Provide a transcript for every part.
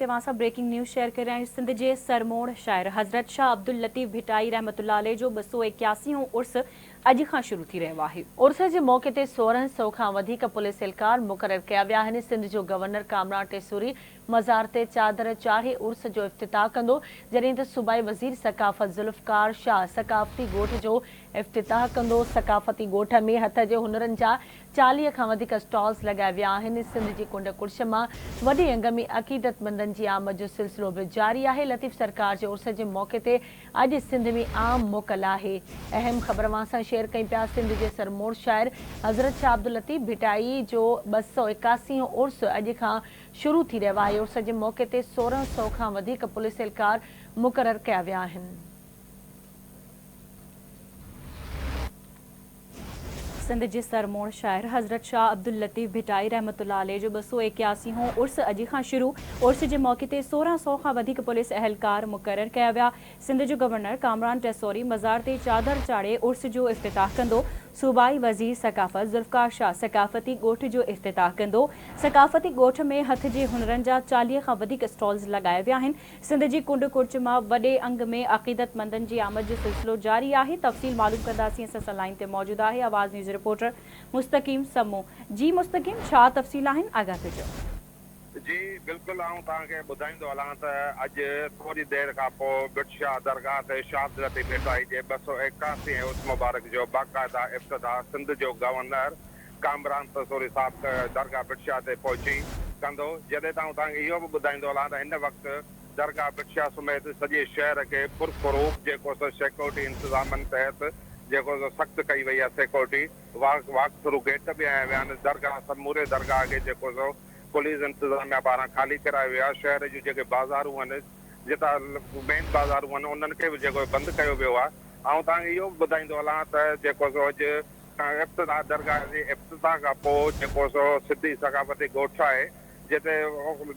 तव्हां breaking news share कर रहे हैं। सिंध के सरमोड़ शायर हज़रत शाह अब्दुल लतीफ़ भिटाई रहमतुल्लाह अलैह जो 281 उर्स अॼु खां शुरू थी रहियो आहे। उर्स जे मौक़े ते 1600 खां वधीक पुलिस एहलकार मुक़रर कया विया आहिनि। सिंध जो गवर्नर कामरान टेसूरी मज़ार ते चादर चाढ़े उर्स जो इफ़्तिताह कंदो, जॾहिं त सूबाई वज़ीर सकाफ़त ज़ुल्फ़कार शाह सकाफ़ती ॻोठ जो इफ़्तिताह कंदो। सकाफ़ती ॻोठ में हथ जे हुनरनि जा 40 खां वधीक स्टॉल्स लगाया विया आहिनि। सिंध जी कुंड कुर्श मां वॾे अंग में अक़ीदतमंदनि जी आमद जो सिलसिलो बि जारी आहे। लतीफ़ सरकार जे उर्स जे मौक़े ते अॼु सिंध में आम मोकल आहे। अहम ख़बर सां शेयर कई पिया। सिंध जे सरमोड़ शायर हज़रत शाह अब्दुल लतीफ़ भिटाई जो 281 उर्स अॼु खां शुरू थी रहियो आहे। उर्स जे मौक़े ते 1600 खां वधीक पुलिस एहलकार मुक़रर कया विया आहिनि। सिंध जे सरमोड़ शायर हज़रत शाह अब्दुल लतीफ़ भिटाई रहमतुल्लाह अलैह जो 281 उर्स अॼु खां शुरू। उर्स जे मौक़े ते 1600 खां वधीक पुलिस एहलकार मुक़रर कया विया। सिंध जो गवर्नर कामरान टेसूरी मज़ार ते चादर चाढ़े उर्स जो इफ़्तिताह कंदो। सूबाई वज़ीर सकाफ़त ज़ुल्फ़कार शाह सकाफ़ती ॻोठ जो इफ़्तिताह कंदो। सकाफ़ती ॻोठ में हथ जे हुनरनि जा 40 खां वधीक स्टॉल्स लगाया विया आहिनि। सिंध जी कुंड कुर्च मां वॾे अंग में अक़ीदतमंदनि जी आमद जो सिलसिलो जारी आहे। तफ़सील मालूम कंदासीं। असां सां लाइन ते मौजूदु आहे आवाज़ न्यूज़ रिपोर्टर मुस्तकीम समो। जी मुस्तकीम, छा तफ़सील आहिनि, आगाह कजो। जी बिल्कुल, आऊं तव्हांखे ॿुधाईंदो हलां त अॼु थोरी देरि खां पोइ बिटशाह दरगाह ते शाह अब्दुल लतीफ़ भिटाई जे 281 उर्स मुबारक जो बाक़ाइदा इफ़्तिताह सिंध जो गवर्नर कामरान टेसूरी साहिब दरगाह बिटशाह ते पहुची कंदो। जॾहिं तव्हांखे इहो बि ॿुधाईंदो हलां त हिन वक़्तु दरगाह बिटशाह समेत सॼे शहर खे पुरफ़ुरूख़ जेको सिक्योरिटी इंतज़ामनि तहत जेको सख़्तु कई वई आहे। सिक्योरिटी वाक थ्रू गेट बि आया विया आहिनि। दरगाह समूरे दरगाह खे जेको पुलिस इंतज़ामिया पारां ख़ाली करायो वियो आहे। शहर जूं जेके बाज़ारूं आहिनि, जितां मेन बाज़ारूं आहिनि, उन्हनि खे बि जेको बंदि कयो वियो आहे। ऐं तव्हांखे इहो बि ॿुधाईंदो हलां त जेको अॼु इफ़्तिताह दरगाह जे इफ़्तिताह खां पोइ जेको सिंधी सकाफ़ती ॻोठ आहे, जिते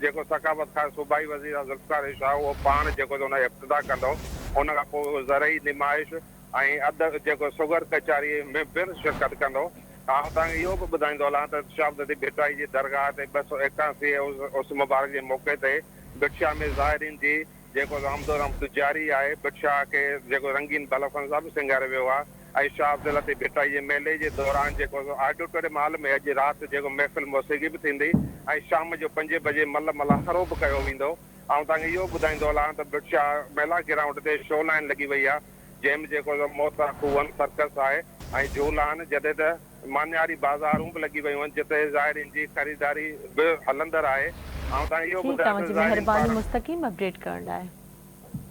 जेको सकाफ़त खां सूबाई वज़ीर ज़ुल्फ़कार शाह उहो पाण जेको हुन जो इफ़्तिताह कंदो। उन खां पोइ ज़रई निमाइश ऐं अधु जेको शुगर कचहरी में पिणु शिरकत कंदो। तव्हांखे इहो बि ॿुधाईंदो हलां त शाह अब्दुल लतीफ़ भिटाई जी दरगाह ते 281 उर्स मुबारक जे मौक़े ते बिटशाह में ज़ाहिरीन जी जेको आमदो रमद जारी आहे। बिटशाह खे जेको रंगीन बलफ़नि सां बि सिंगारियो वियो आहे। ऐं शाह अब्दुल लतीफ़ भिटाई जे मेले जे दौरान जेको ऑडिटोरियम हॉल में अॼु राति जेको महफ़िल मौसीक़ी बि थींदी ऐं शाम जो 5 बजे मल्हारो बि कयो वेंदो। ऐं तव्हांखे इहो ॿुधाईंदो हलां त बिटशाह मेला ग्राउंड ते शो लाइन लॻी वई आहे, जंहिंमें जेको मोता खूअन सर्कस आहे ऐं झूला आहिनि। जॾहिं त मानियारी बाज़ारूं बि लॻी वयूं आहिनि, जिते ज़ाहिरीन जी ख़रीदारी बि हलंदड़ आहे। ऐं तव्हां इहो ॿुधायो त मुस्तकीम अपडेट करण लाइ।